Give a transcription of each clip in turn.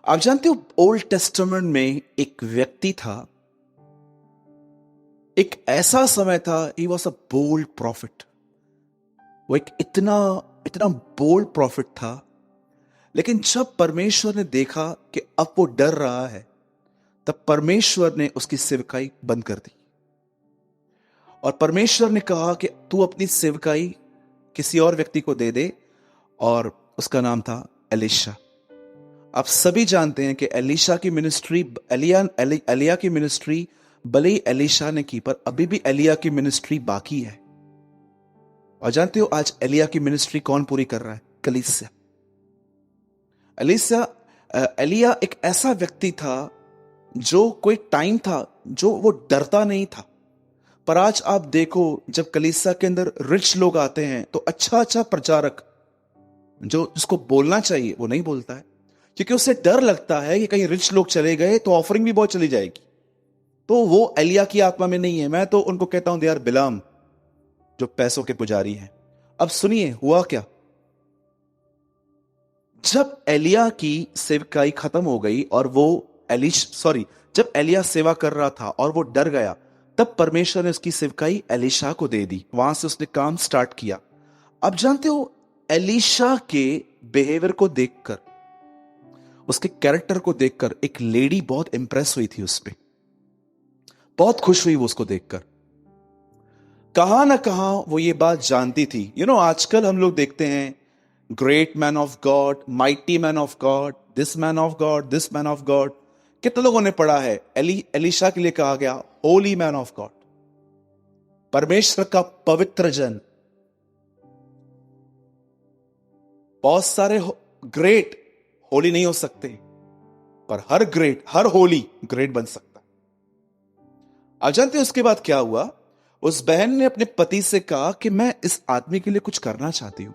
आप जानते हो ओल्ड टेस्टामेंट में एक व्यक्ति था। एक ऐसा समय था, he was a bold profit. वो एक इतना इतना बोल्ड प्रॉफिट था। लेकिन जब परमेश्वर ने देखा कि अब वो डर रहा है, तब परमेश्वर ने उसकी सेवकाई बंद कर दी। और परमेश्वर ने कहा कि तू अपनी सेवकाई किसी और व्यक्ति को दे दे, और उसका नाम था एलिशा। आप सभी जानते हैं कि एलिशा की मिनिस्ट्री, एलिया की मिनिस्ट्री भले ही एलिशा ने की, पर अभी भी एलिया की मिनिस्ट्री बाकी है। और जानते हो आज एलिया की मिनिस्ट्री कौन पूरी कर रहा है? कलीसिया। एलिया एक ऐसा व्यक्ति था जो कोई टाइम था जो वो डरता नहीं था। पर आज आप देखो, जब कलीसिया के अंदर रिच लोग आते हैं तो अच्छा अच्छा प्रचारक जो जिसको बोलना चाहिए वो नहीं बोलता है, क्योंकि उसे डर लगता है कि कहीं रिच लोग चले गए तो ऑफरिंग भी बहुत चली जाएगी। तो वो एलिया की आत्मा में नहीं है। मैं तो उनको कहता हूं दे आर बिलाम, जो पैसों के पुजारी हैं। अब सुनिए हुआ क्या। जब एलिया की सेवकाई खत्म हो गई और वो जब एलिया सेवा कर रहा था और वो डर गया, तब परमेश्वर ने उसकी सेवकाई एलिशा को दे दी। वहां से उसने काम स्टार्ट किया। अब जानते हो, एलिशा के बिहेवियर को देखकर, उसके कैरेक्टर को देखकर एक लेडी बहुत इंप्रेस हुई थी उस पे, बहुत खुश हुई वो उसको देखकर। कहां ना कहां वो ये बात जानती थी। आजकल हम लोग देखते हैं great man of God, mighty man of God, this man of God, this man of God. कितने लोगों ने पढ़ा है एलिशा के लिए कहा गया होली मैन ऑफ गॉड, परमेश्वर का पवित्र जन। बहुत सारे ग्रेट होली नहीं हो सकते, पर हर होली ग्रेट बन सकता है। आप जानते हैं उसके बाद क्या हुआ? उस बहन ने अपने पति से कहा कि मैं इस आदमी के लिए कुछ करना चाहती हूं।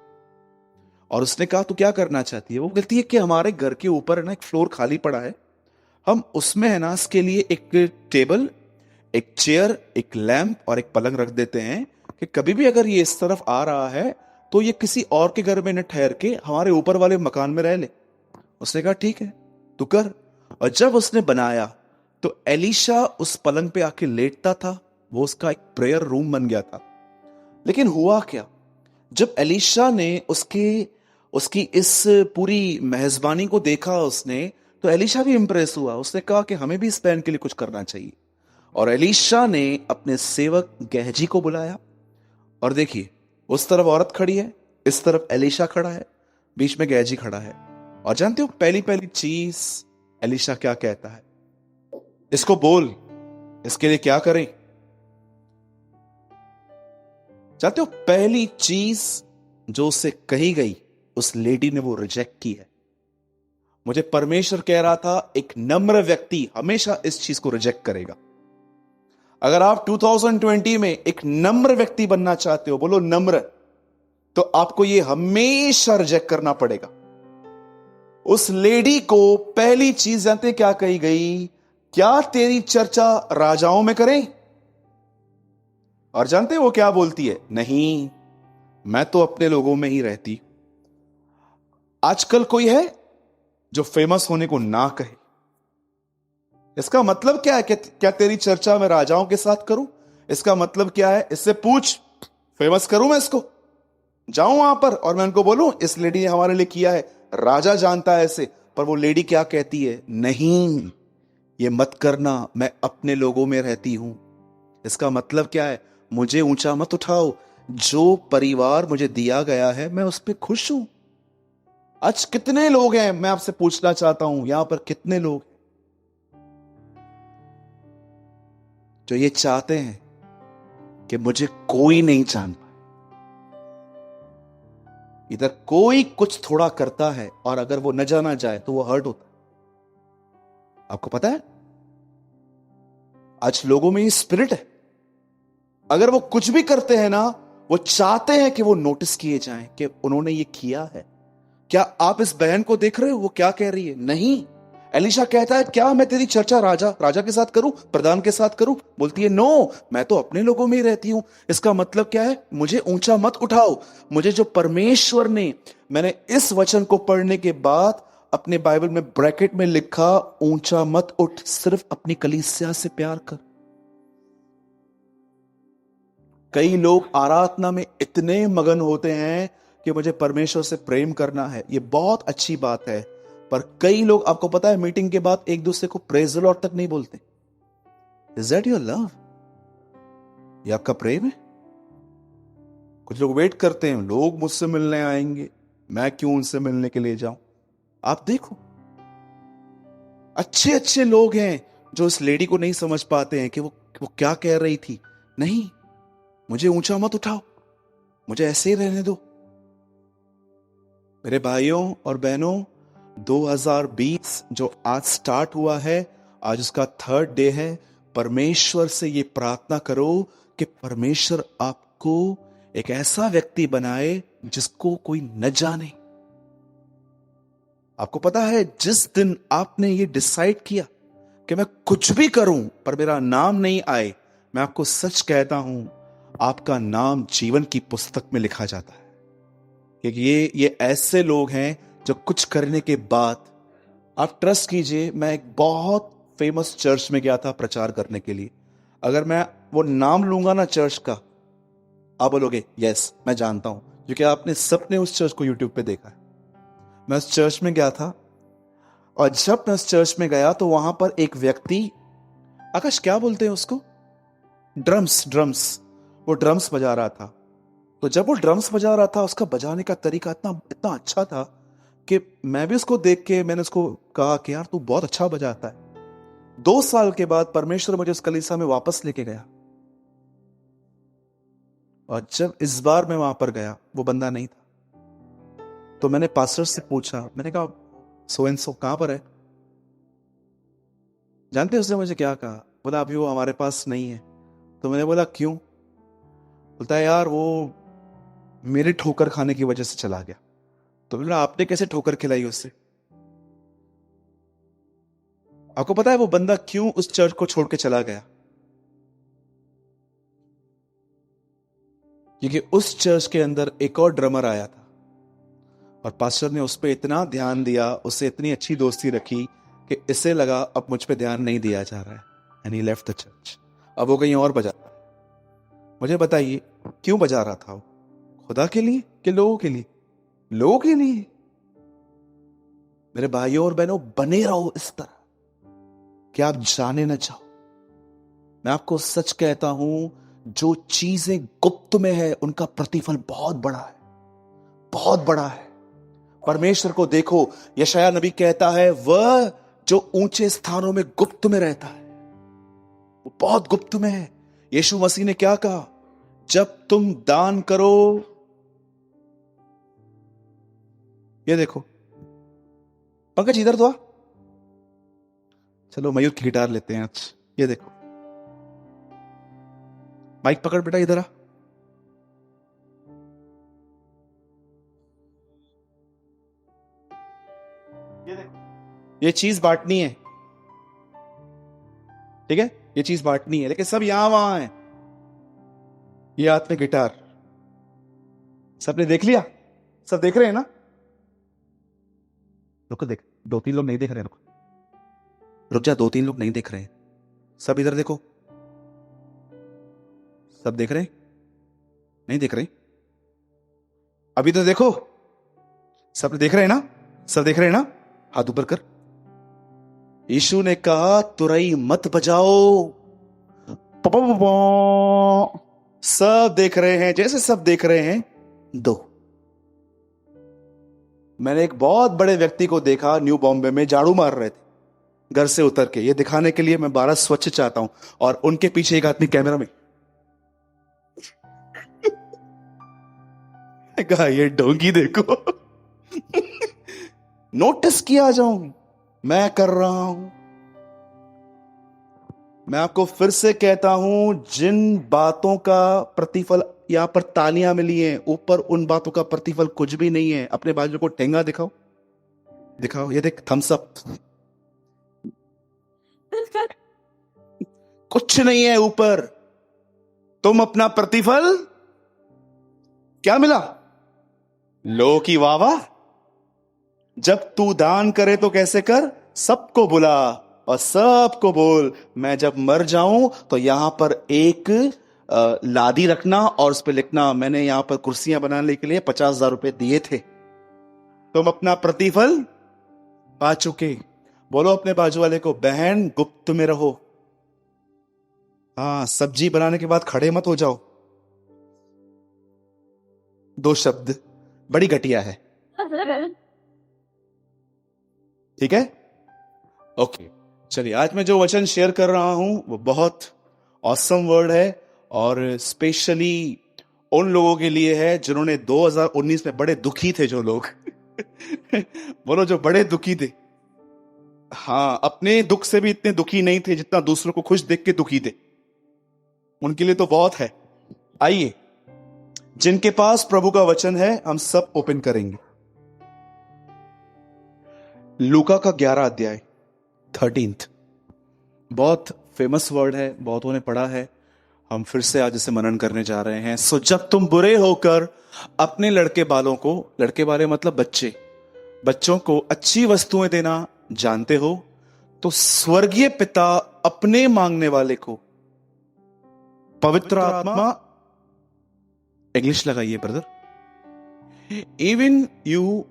और उसने कहा तू क्या करना चाहती है? वो कहती है कि हमारे घर के ऊपर है ना, एक फ्लोर खाली पड़ा है, हम उसमें है ना इसके लिए एक टेबल, एक चेयर, एक लैंप और एक पलंग रख देते हैं कि कभी भी अगर ये इस तरफ आ रहा है तो ये किसी और के घर में न ठहर के हमारे ऊपर वाले मकान में रह ले। उसने कहा ठीक है तू कर। और जब उसने बनाया तो एलिशा उस पलंग पे आके लेटता था। वो उसका एक प्रेयर रूम बन गया था। लेकिन हुआ क्या, जब एलिशा ने उसकी इस पूरी मेहजबानी को देखा उसने, तो एलिशा भी इंप्रेस हुआ। उसने कहा कि हमें भी इस बहन के लिए कुछ करना चाहिए। और एलिशा ने अपने सेवक गेहजी को बुलाया। और देखिए, उस तरफ औरत खड़ी है, इस तरफ एलिशा खड़ा है, बीच में गेहजी खड़ा है। और जानते हो पहली पहली चीज एलिशा क्या कहता है? इसको बोल, इसके लिए क्या करें? जानते हो पहली चीज जो उससे कही गई, उस लेडी ने वो रिजेक्ट की है। मुझे परमेश्वर कह रहा था एक नम्र व्यक्ति हमेशा इस चीज को रिजेक्ट करेगा। अगर आप 2020 में एक नम्र व्यक्ति बनना चाहते हो, बोलो नम्र, तो आपको यह हमेशा रिजेक्ट करना पड़ेगा। उस लेडी को पहली चीज जानते क्या कही गई? क्या तेरी चर्चा राजाओं में करें? और जानते वो क्या बोलती है? नहीं, मैं तो अपने लोगों में ही रहती। आजकल कोई है जो फेमस होने को ना कहे? इसका मतलब क्या है? क्या तेरी चर्चा मैं राजाओं के साथ करूं? इसका मतलब क्या है? इससे पूछ, फेमस करूं मैं इसको? जाऊं वहां पर और मैं उनको बोलूं इस लेडी ने हमारे लिए किया है, राजा जानता है ऐसे। पर वो लेडी क्या कहती है? नहीं, ये मत करना, मैं अपने लोगों में रहती हूं। इसका मतलब क्या है? मुझे ऊंचा मत उठाओ, जो परिवार मुझे दिया गया है मैं उस पर खुश हूं। आज कितने लोग हैं, मैं आपसे पूछना चाहता हूं, यहां पर कितने लोग जो ये चाहते हैं कि मुझे कोई नहीं जान पाए? इधर कोई कुछ थोड़ा करता है और अगर वो न जाना जाए तो वो हर्ट होता है। आपको पता है आज लोगों में ये स्पिरिट है, अगर वो कुछ भी करते हैं ना, वो चाहते हैं कि वो नोटिस किए जाएं कि उन्होंने ये किया है। क्या आप इस बहन को देख रहे हो? वो क्या कह रही है? नहीं, एलिशा कहता है क्या मैं तेरी चर्चा राजा के साथ करूं, प्रधान के साथ करूं? बोलती है नो, मैं तो अपने लोगों में ही रहती हूं। इसका मतलब क्या है? मुझे ऊंचा मत उठाओ। मुझे जो परमेश्वर ने, मैंने इस वचन को पढ़ने के बाद अपने बाइबल में ब्रैकेट में लिखा, ऊंचा मत उठ, सिर्फ अपनी कलीसिया से प्यार कर। कई लोग आराधना में इतने मगन होते हैं कि मुझे परमेश्वर से प्रेम करना है, ये बहुत अच्छी बात है, पर कई लोग, आपको पता है, मीटिंग के बाद एक दूसरे को प्रेज द लॉर्ड तक नहीं बोलते। Is that your love? ये आपका प्रेम है? कुछ लोग वेट करते हैं, लोग मुझसे मिलने आएंगे, मैं क्यों उनसे मिलने के लिए जाऊं। आप देखो, अच्छे अच्छे लोग हैं जो इस लेडी को नहीं समझ पाते हैं कि वो क्या कह रही थी। नहीं, मुझे ऊंचा मत उठाओ, मुझे ऐसे ही रहने दो। मेरे भाइयों और बहनों, 2020 जो आज स्टार्ट हुआ है, आज उसका 3rd डे है। परमेश्वर से ये प्रार्थना करो कि परमेश्वर आपको एक ऐसा व्यक्ति बनाए जिसको कोई न जाने। आपको पता है, जिस दिन आपने ये डिसाइड किया कि मैं कुछ भी करूं पर मेरा नाम नहीं आए, मैं आपको सच कहता हूं, आपका नाम जीवन की पुस्तक में लिखा जाता है। क्योंकि ये ऐसे लोग हैं जो कुछ करने के बाद, आप ट्रस्ट कीजिए, मैं एक बहुत फेमस चर्च में गया था प्रचार करने के लिए। अगर मैं वो नाम लूंगा ना चर्च का, आप बोलोगे यस मैं जानता हूं, क्योंकि आपने सबने उस चर्च को यूट्यूब पे देखा है। मैं उस चर्च में गया था, और जब मैं उस चर्च में गया तो वहां पर एक व्यक्ति, आकाश क्या बोलते हैं उसको, ड्रम्स, वो ड्रम्स बजा रहा था। तो जब वो ड्रम्स बजा रहा था, उसका बजाने का तरीका इतना अच्छा था कि मैं भी उसको देख के मैंने उसको कहा कि यार तू बहुत अच्छा बजाता है। 2 साल के बाद परमेश्वर मुझे उस कलीसिया में वापस लेके गया, और जब इस बार मैं वहां पर गया, वो बंदा नहीं था। तो मैंने पास्टर से पूछा, मैंने कहा सो एंड सो कहां पर है? जानते उसने मुझे क्या कहा? बोला अभी वो हमारे पास नहीं है। तो मैंने बोला क्यों? बोलता है यार वो मेरे ठोकर खाने की वजह से चला गया। तो बोला आपने कैसे ठोकर खिलाई उससे? आपको पता है वो बंदा क्यों उस चर्च को छोड़ के चला गया? क्योंकि उस चर्च के अंदर एक और ड्रमर आया था, और पास्टर ने उस पर इतना ध्यान दिया, उससे इतनी अच्छी दोस्ती रखी कि इसे लगा अब मुझ पे ध्यान नहीं दिया जा रहा है, and he left the church. अब वो कहीं और बजा रहा है। मुझे बताइए क्यों बजा रहा था वो? खुदा के लिए कि लोगों के लिए? लोगों के लिए। मेरे भाइयों और बहनों, बने रहो इस तरह कि आप जाने न चाहो। मैं आपको सच कहता हूं, जो चीजें गुप्त में है उनका प्रतिफल बहुत बड़ा है, बहुत बड़ा है। परमेश्वर को देखो, यशायाह नबी कहता है, वह जो ऊंचे स्थानों में गुप्त में रहता है, वो बहुत गुप्त में है। यीशु मसीह ने क्या कहा? जब तुम दान करो, ये देखो पंकज इधर तो आ, चलो मयूर की गिटार लेते हैं आज। ये देखो, माइक पकड़ बेटा, इधर आ। ये देखो, ये चीज बांटनी है, ठीक है? ये चीज बांटनी है, लेकिन सब यहां वहां है। ये हाथ में गिटार, सबने देख लिया? सब देख रहे हैं ना? रुको, देख, 2-3 लोग नहीं देख रहे हैं, रुक जा, 2-3 लोग नहीं देख रहे हैं। सब इधर देखो, सब देख रहे हैं? नहीं देख रहे? अभी तो देखो, सब देख रहे हैं ना? सब देख रहे हैं ना? हाथ ऊपर कर। यीशु ने कहा तुरई मत बजाओ। सब देख रहे हैं, जैसे सब देख रहे हैं, दो। मैंने एक बहुत बड़े व्यक्ति को देखा, न्यू बॉम्बे में झाड़ू मार रहे थे घर से उतर के, ये दिखाने के लिए मैं भारत स्वच्छ चाहता हूं, और उनके पीछे एक आदमी कैमरा में। कहा ये डोंगी देखो। नोटिस किया जाऊं, मैं कर रहा हूं। मैं आपको फिर से कहता हूं, जिन बातों का प्रतिफल यहां पर तालियां मिली हैं, ऊपर उन बातों का प्रतिफल कुछ भी नहीं है। अपने बाजू को ठेंगा दिखाओ, दिखाओ, ये देख, थम्स अप। कुछ नहीं है ऊपर। तुम अपना प्रतिफल क्या मिला? लोगों की वाह वाह, जब तू दान करे तो कैसे कर, सबको बुला और सबको बोल मैं जब मर जाऊं तो यहां पर एक लादी रखना और उस पर लिखना मैंने यहां पर कुर्सियां बनाने के लिए 50,000 रुपए दिए थे, तुम अपना प्रतिफल पा चुके। बोलो अपने बाजू वाले को, बहन गुप्त में रहो। हाँ, सब्जी बनाने के बाद खड़े मत हो जाओ। 2 शब्द बड़ी घटिया है, ठीक है? ओके, चलिए आज मैं जो वचन शेयर कर रहा हूं वो बहुत ऑसम वर्ड है और स्पेशली उन लोगों के लिए है जिन्होंने 2019 में बड़े दुखी थे, जो लोग बोलो जो बड़े दुखी थे। हाँ, अपने दुख से भी इतने दुखी नहीं थे जितना दूसरों को खुश देख के दुखी थे, उनके लिए तो बहुत है। आइए, जिनके पास प्रभु का वचन है हम सब ओपन करेंगे। लूका का 11 अध्याय 13। बहुत फेमस वर्ड है, बहुतों ने पढ़ा है, हम फिर से आज इसे मनन करने जा रहे हैं। सो जब तुम बुरे होकर अपने लड़के बालों को, लड़के वाले मतलब बच्चों को अच्छी वस्तुएं देना जानते हो, तो स्वर्गीय पिता अपने मांगने वाले को पवित्र आत्मा, इंग्लिश लगाइए brother, even you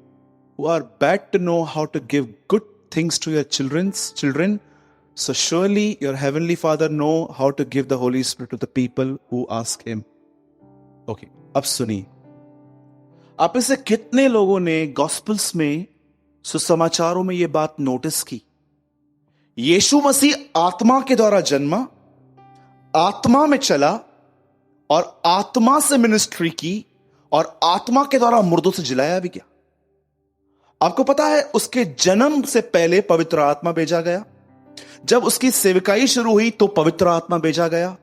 who are bad to know how to give good things to your children, so surely your heavenly Father know how to give the Holy Spirit to the people who ask him. Okay, अब सुनिए, आप इसे कितने लोगों ने gospels में, सुसमाचारों में यह बात नोटिस की? यीशु मसीह आत्मा के द्वारा जन्मा, आत्मा में चला और आत्मा से मिनिस्ट्री की और आत्मा के द्वारा मुर्दों से जिलाया भी गया। आपको पता है उसके जन्म से पहले पवित्र आत्मा भेजा गया, जब उसकी सेवकाई शुरू हुई तो पवित्र आत्मा भेजा गया,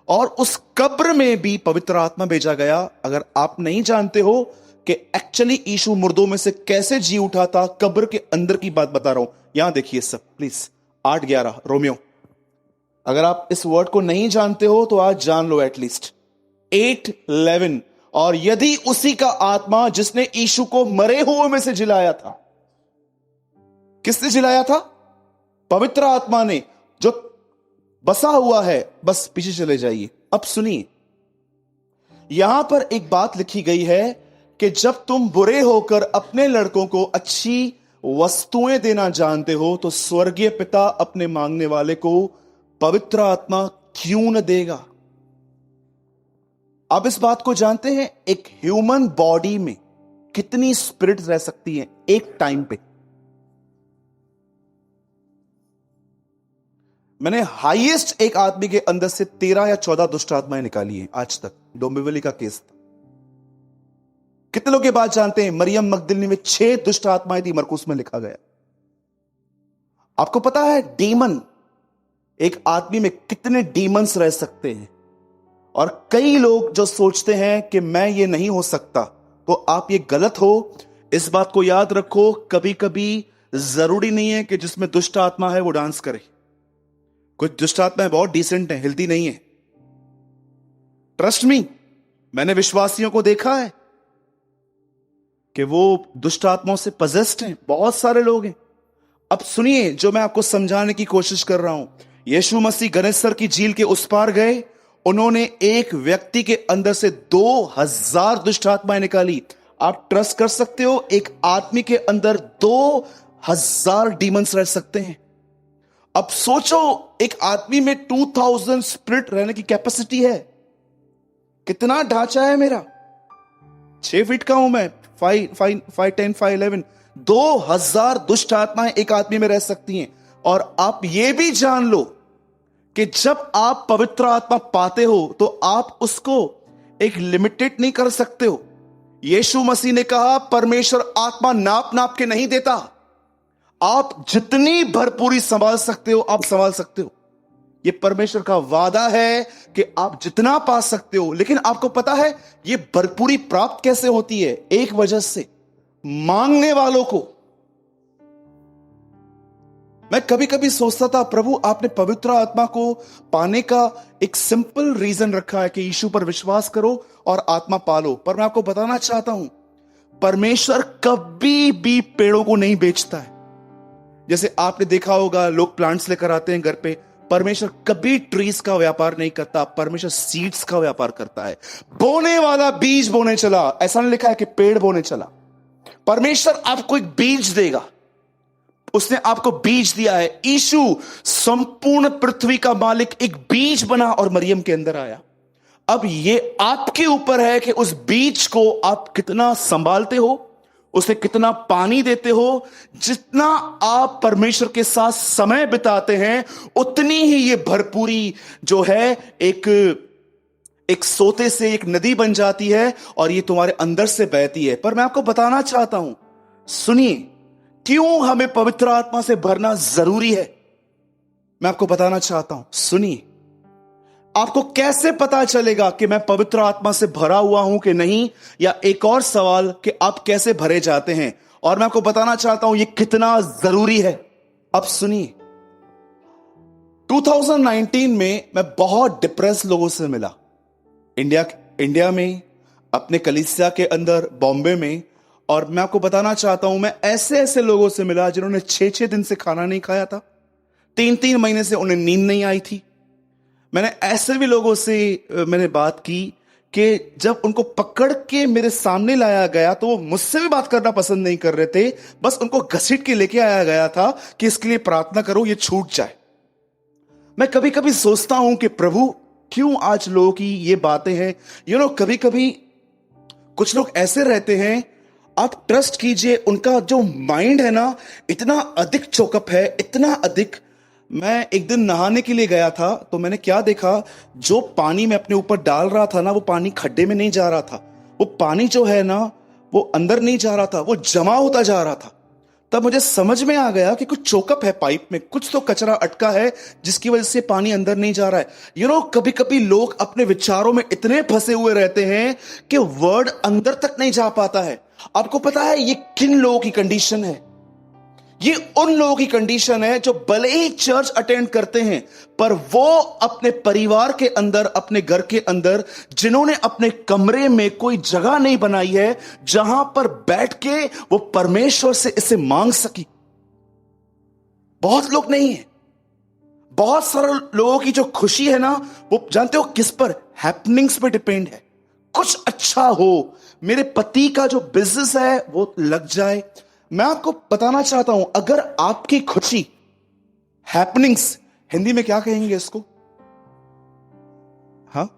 और उस कब्र में भी पवित्र आत्मा भेजा गया। अगर आप नहीं जानते हो कि एक्चुअली यीशु मुर्दों में से कैसे जी उठा था, कब्र के अंदर की बात बता रहा हूं, यहां देखिए सब प्लीज। 8:11 रोमियो, अगर आप इस वर्ड को नहीं जानते हो तो आज जान लो एटलीस्ट। 8:11, और यदि उसी का आत्मा जिसने यीशु को मरे हुए में से जिलाया था, किसने जिलाया था? पवित्र आत्मा ने, जो बसा हुआ है। बस पीछे चले जाइए, अब सुनिए, यहां पर एक बात लिखी गई है कि जब तुम बुरे होकर अपने लड़कों को अच्छी वस्तुएं देना जानते हो, तो स्वर्गीय पिता अपने मांगने वाले को पवित्र आत्मा क्यों न देगा? आप इस बात को जानते हैं एक ह्यूमन बॉडी में कितनी स्पिरिट रह सकती हैं एक टाइम पे? मैंने हाईएस्ट एक आदमी के अंदर से 13 या 14 दुष्ट आत्माएं निकाली हैं आज तक। डोंबिवली का केस था। कितने लोग ये बात जानते हैं? मरियम मगदलिनी में 6 दुष्ट आत्माएं थी, मरकुस में लिखा गया। आपको पता है डीमन, एक आदमी में कितने डीमंस रह सकते हैं? और कई लोग जो सोचते हैं कि मैं ये नहीं हो सकता, तो आप ये गलत हो। इस बात को याद रखो, कभी कभी जरूरी नहीं है कि जिसमें दुष्ट आत्मा है वो डांस करे। कुछ दुष्ट आत्माएं बहुत डिसेंट है, हिलती नहीं है। ट्रस्ट मी, मैंने विश्वासियों को देखा है कि वो दुष्ट आत्माओं से पजेस्ड हैं। बहुत सारे लोग हैं। अब सुनिए जो मैं आपको समझाने की कोशिश कर रहा हूं। यीशु मसीह गनेसर की झील के उस पार गए, उन्होंने एक व्यक्ति के अंदर से 2000 दुष्ट आत्माएं निकाली। आप ट्रस्ट कर सकते हो एक आदमी के अंदर 2000 डीमंस रह सकते हैं? अब सोचो एक आदमी में 2000 स्पिरिट रहने की कैपेसिटी है। कितना ढांचा है मेरा? 6 फीट का हूं मैं, 5'10", 5'11". 2000 दुष्ट आत्माएं एक आदमी में रह सकती हैं। और आप यह भी जान लो कि जब आप पवित्र आत्मा पाते हो तो आप उसको एक लिमिटेड नहीं कर सकते हो। यीशु मसीह ने कहा परमेश्वर आत्मा नाप नाप के नहीं देता। आप जितनी भरपूरी संभाल सकते हो आप संभाल सकते हो। यह परमेश्वर का वादा है कि आप जितना पा सकते हो। लेकिन आपको पता है यह भरपूरी प्राप्त कैसे होती है? एक वजह से, मांगने वालों को। मैं कभी कभी सोचता था प्रभु आपने पवित्र आत्मा को पाने का एक सिंपल रीजन रखा है कि यीशु पर विश्वास करो और आत्मा पालो। पर मैं आपको बताना चाहता हूं परमेश्वर कभी भी पेड़ों को नहीं बेचता है। जैसे आपने देखा होगा लोग प्लांट्स लेकर आते हैं घर पे, परमेश्वर कभी ट्रीज का व्यापार नहीं करता, परमेश्वर सीड्स का व्यापार करता है। बोने वाला बीज बोने चला, ऐसा नहीं लिखा है कि पेड़ बोने चला। परमेश्वर आपको एक बीज देगा, उसने आपको बीज दिया है। यीशु संपूर्ण पृथ्वी का मालिक एक बीज बना और मरियम के अंदर आया। अब ये आपके ऊपर है कि उस बीज को आप कितना संभालते हो, उसे कितना पानी देते हो। जितना आप परमेश्वर के साथ समय बिताते हैं उतनी ही ये भरपूरी जो है एक सोते से एक नदी बन जाती है और ये तुम्हारे अंदर से बहती है। पर मैं आपको बताना चाहता हूं, सुनिए, क्यों हमें पवित्र आत्मा से भरना जरूरी है। मैं आपको बताना चाहता हूं, सुनिए। आपको कैसे पता चलेगा कि मैं पवित्र आत्मा से भरा हुआ हूं कि नहीं, या एक और सवाल कि आप कैसे भरे जाते हैं, और मैं आपको बताना चाहता हूं ये कितना जरूरी है। अब सुनिए, 2019 में मैं बहुत डिप्रेस लोगों से मिला, इंडिया में, अपने कलीसिया के अंदर, बॉम्बे में। और मैं आपको बताना चाहता हूं, मैं ऐसे लोगों से मिला जिन्होंने 6-6 दिन से खाना नहीं खाया था, 3-3 महीने से उन्हें नींद नहीं आई थी। मैंने ऐसे भी लोगों से मैंने बात की कि जब उनको पकड़ के मेरे सामने लाया गया तो वो मुझसे भी बात करना पसंद नहीं कर रहे थे, बस उनको घसीट के लेके आया गया था कि इसके लिए प्रार्थना करो, ये छूट जाए। मैं कभी कभी सोचता हूं कि प्रभु, क्यों आज लोगों की ये बातें हैं। कभी कभी कुछ लोग ऐसे रहते हैं, आप ट्रस्ट कीजिए, उनका जो माइंड है ना, इतना अधिक चोकअप है, इतना अधिक। मैं एक दिन नहाने के लिए गया था तो मैंने क्या देखा, जो पानी मैं अपने ऊपर डाल रहा था ना, वो पानी खड्डे में नहीं जा रहा था, वो पानी जो है ना वो अंदर नहीं जा रहा था, वो जमा होता जा रहा था। तब मुझे समझ में आ गया कि कुछ चोकअप है पाइप में, कुछ तो कचरा अटका है जिसकी वजह से पानी अंदर नहीं जा रहा है। कभी कभी लोग अपने विचारों में इतने फंसे हुए रहते हैं कि वर्ड अंदर तक नहीं जा पाता है। आपको पता है ये किन लोगों की कंडीशन है? ये उन लोगों की कंडीशन है जो भले ही चर्च अटेंड करते हैं, पर वो अपने परिवार के अंदर, अपने घर के अंदर, जिन्होंने अपने कमरे में कोई जगह नहीं बनाई है जहां पर बैठ के वो परमेश्वर से इसे मांग सकी। बहुत लोग नहीं है। बहुत सारे लोगों की जो खुशी है ना, वो जानते हो किस पर? हैपनिंग्स पे डिपेंड है। कुछ अच्छा हो, मेरे पति का जो बिजनेस है वो लग जाए। मैं आपको बताना चाहता हूं, अगर आपकी खुशी, हैपनिंग्स, हिंदी में क्या कहेंगे इसको? हाँ,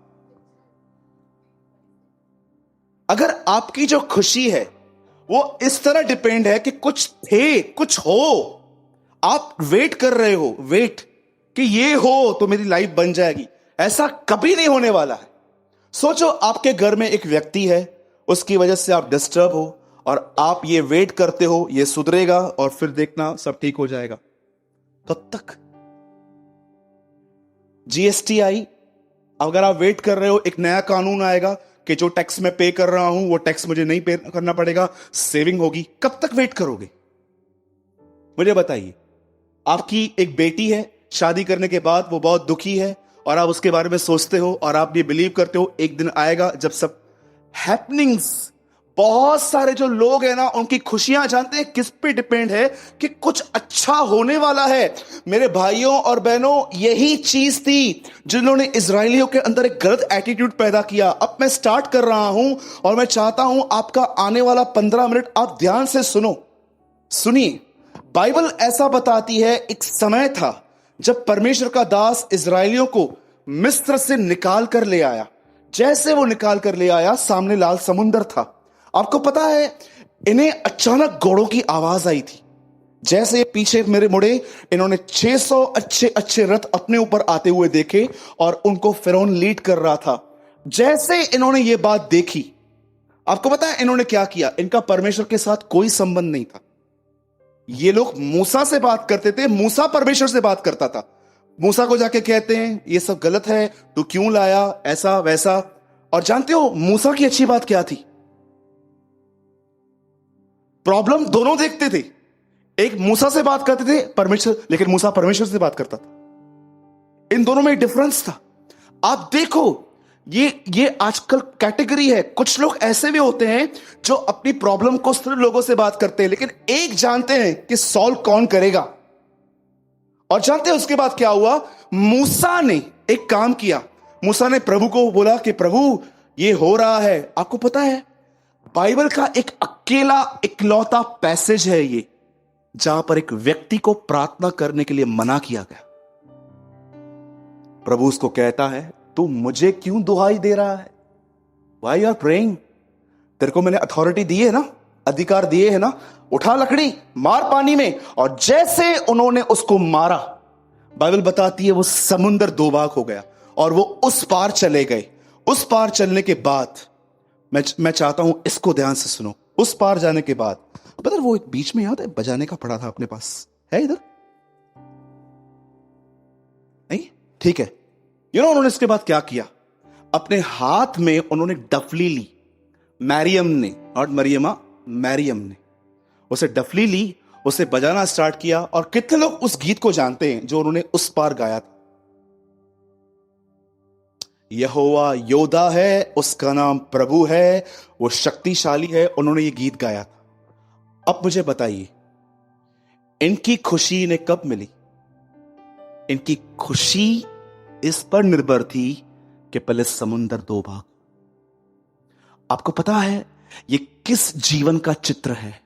अगर आपकी जो खुशी है वो इस तरह डिपेंड है कि कुछ थे, कुछ हो, आप वेट कर रहे हो, वेट कि ये हो तो मेरी लाइफ बन जाएगी, ऐसा कभी नहीं होने वाला है। सोचो, आपके घर में एक व्यक्ति है, उसकी वजह से आप डिस्टर्ब हो और आप ये वेट करते हो ये सुधरेगा और फिर देखना सब ठीक हो जाएगा। कब तक? जीएसटी आई, अगर आप वेट कर रहे हो एक नया कानून आएगा कि जो टैक्स मैं पे कर रहा हूं वो टैक्स मुझे नहीं पे करना पड़ेगा, सेविंग होगी। कब तक वेट करोगे? मुझे बताइए। आपकी एक बेटी है, शादी करने के बाद वो बहुत दुखी है और आप उसके बारे में सोचते हो और आप ये बिलीव करते हो एक दिन आएगा जब सब हैपनिंग्स, बहुत सारे जो लोग हैं ना, उनकी खुशियां जानते हैं किस पे डिपेंड है कि कुछ अच्छा होने वाला है। मेरे भाइयों और बहनों, यही चीज थी जिन्होंने इजरायलियों के अंदर एक गलत एटीट्यूड पैदा किया। अब मैं स्टार्ट कर रहा हूं और मैं चाहता हूं आपका आने वाला 15 मिनट आप ध्यान से सुनिए। बाइबल ऐसा बताती है, एक समय था जब परमेश्वर का दास इजरायलियों को मिस्र से निकाल कर ले आया। जैसे वो निकाल कर ले आया, सामने लाल समुंदर था। आपको पता है, इन्हें अचानक घोड़ों की आवाज आई थी। जैसे पीछे मेरे मुड़े, इन्होंने 600 अच्छे रथ अपने ऊपर आते हुए देखे और उनको फिरौन लीड कर रहा था। जैसे इन्होंने ये बात देखी, आपको पता है इन्होंने क्या किया? इनका परमेश्वर के साथ कोई संबंध नहीं था। ये लोग मूसा से बात करते थे, मूसा परमेश्वर से बात करता था। मूसा को जाके कहते हैं ये सब गलत है, तू क्यों लाया, ऐसा वैसा। और जानते हो मूसा की अच्छी बात क्या थी? प्रॉब्लम दोनों देखते थे। एक मूसा से बात करते थे परमेश्वर, लेकिन मूसा परमेश्वर से बात करता था। इन दोनों में डिफरेंस था। आप देखो, ये आजकल कैटेगरी है। कुछ लोग ऐसे भी होते हैं जो अपनी प्रॉब्लम को सिर्फ लोगों से बात करते हैं, लेकिन एक जानते हैं कि सॉल्व कौन करेगा। और जानते हैं उसके बाद क्या हुआ? मूसा ने एक काम किया। मूसा ने प्रभु को बोला कि प्रभु ये हो रहा है। आपको पता है बाइबल का एक अकेला इकलौता पैसेज है ये जहां पर एक व्यक्ति को प्रार्थना करने के लिए मना किया गया। प्रभु उसको कहता है तू मुझे क्यों दुहाई दे रहा है? Why are praying? तेरे को मैंने अथॉरिटी दी है ना, अधिकार दिए है ना, उठा लकड़ी मार पानी में। और जैसे उन्होंने उसको मारा, बाइबल बताती है वो समुंदर दो भाग हो गया और वो उस पार चले गए। उस पार चलने के बाद मैं चाहता हूं इसको ध्यान से सुनो। उस पार जाने के बाद पता वो एक बीच में याद है बजाने का पड़ा था अपने पास, है इधर नहीं? ठीक है। उन्होंने इसके बाद क्या किया? अपने हाथ में उन्होंने डफली ली। मैरियम ने, नॉट मरियमा, मैरियम ने उसे डफली ली, उसे बजाना स्टार्ट किया। और कितने लोग उस गीत को जानते हैं जो उन्होंने उस पार गाया था? यहोवा योद्धा है, उसका नाम प्रभु है, वो शक्तिशाली है। उन्होंने ये गीत गाया था। अब मुझे बताइए इनकी खुशी इन्हें कब मिली? इनकी खुशी इस पर निर्भर थी कि पहले समुंदर दो भाग। आपको पता है ये किस जीवन का चित्र है?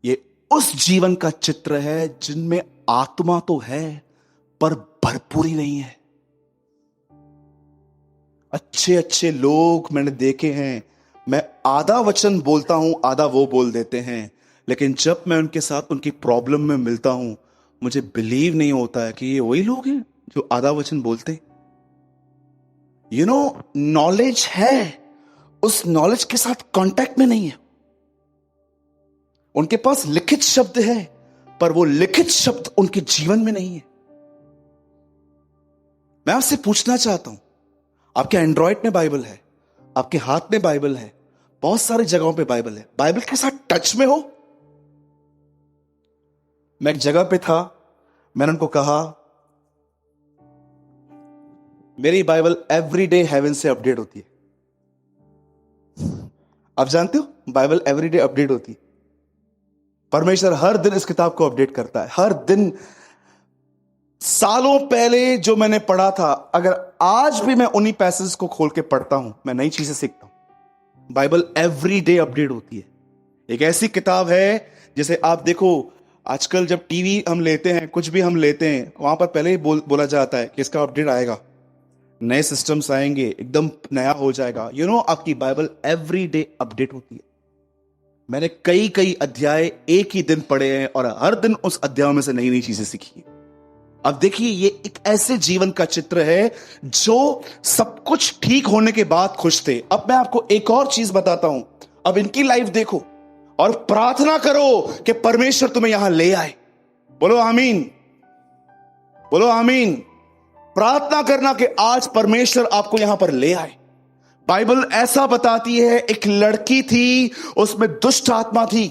ये उस जीवन का चित्र है जिनमें आत्मा तो है पर भरपूरी नहीं है। अच्छे अच्छे लोग मैंने देखे हैं, मैं आधा वचन बोलता हूं, आधा वो बोल देते हैं, लेकिन जब मैं उनके साथ उनकी प्रॉब्लम में मिलता हूं मुझे बिलीव नहीं होता है कि ये वही लोग हैं जो आधा वचन बोलते। नॉलेज है, उस नॉलेज के साथ कांटेक्ट में नहीं है। उनके पास लिखित शब्द है पर वो लिखित शब्द उनके जीवन में नहीं है। मैं आपसे पूछना चाहता हूं, आपके एंड्रॉयड में बाइबल है, आपके हाथ में बाइबल है, बहुत सारी जगहों पे बाइबल है, बाइबल के साथ टच में हो? मैं एक जगह पे था, मैंने उनको कहा मेरी बाइबल एवरीडे हेवन से अपडेट होती है। आप जानते हो बाइबल एवरीडे अपडेट होती है। परमेश्वर हर दिन इस किताब को अपडेट करता है, हर दिन। सालों पहले जो मैंने पढ़ा था, अगर आज भी मैं उन्हीं पैसेज को खोल के पढ़ता हूं, मैं नई चीजें सीखता हूं। बाइबल एवरीडे अपडेट होती है। एक ऐसी किताब है जैसे आप देखो आजकल जब टीवी हम लेते हैं, कुछ भी हम लेते हैं, वहां पर पहले ही बोला जाता है कि इसका अपडेट आएगा, नए सिस्टम्स आएंगे, एकदम नया हो जाएगा। आपकी बाइबल एवरीडे अपडेट होती है। मैंने कई कई अध्याय एक ही दिन पढ़े हैं और हर दिन उस अध्याय में से नई नई चीजें सीखी। अब देखिए ये एक ऐसे जीवन का चित्र है जो सब कुछ ठीक होने के बाद खुश थे। अब मैं आपको एक और चीज बताता हूं। अब इनकी लाइफ देखो और प्रार्थना करो कि परमेश्वर तुम्हें यहां ले आए। बोलो आमीन, बोलो आमीन। प्रार्थना करना कि आज परमेश्वर आपको यहां पर ले आए। बाइबल ऐसा बताती है, एक लड़की थी, उसमें दुष्ट आत्मा थी।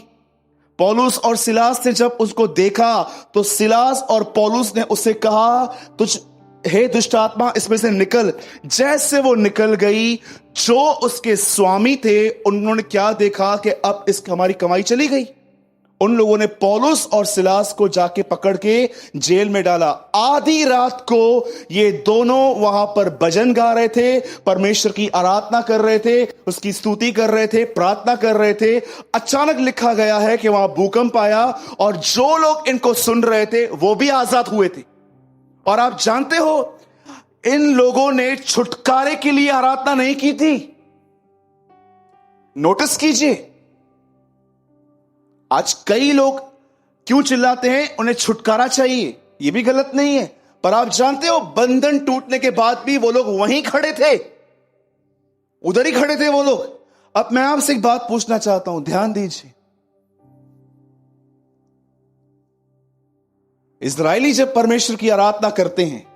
पौलुस और सिलास ने जब उसको देखा तो सिलास और पौलुस ने उससे कहा तुझ हे दुष्ट आत्मा इसमें से निकल। जैसे वो निकल गई, जो उसके स्वामी थे उन्होंने क्या देखा कि अब इस हमारी कमाई चली गई। उन लोगों ने पौलुस और सिलास को जाके पकड़ के जेल में डाला। आधी रात को ये दोनों वहां पर भजन गा रहे थे, परमेश्वर की आराधना कर रहे थे, उसकी स्तुति कर रहे थे, प्रार्थना कर रहे थे। अचानक लिखा गया है कि वहां भूकंप आया और जो लोग इनको सुन रहे थे वो भी आजाद हुए थे। और आप जानते हो इन लोगों ने छुटकारे के लिए आराधना नहीं की थी। नोटिस कीजिए, आज कई लोग क्यों चिल्लाते हैं? उन्हें छुटकारा चाहिए, यह भी गलत नहीं है, पर आप जानते हो बंधन टूटने के बाद भी वो लोग वहीं खड़े थे, उधर ही खड़े थे वो लोग। अब मैं आपसे एक बात पूछना चाहता हूं, ध्यान दीजिए। इस्राएली जब परमेश्वर की आराधना करते हैं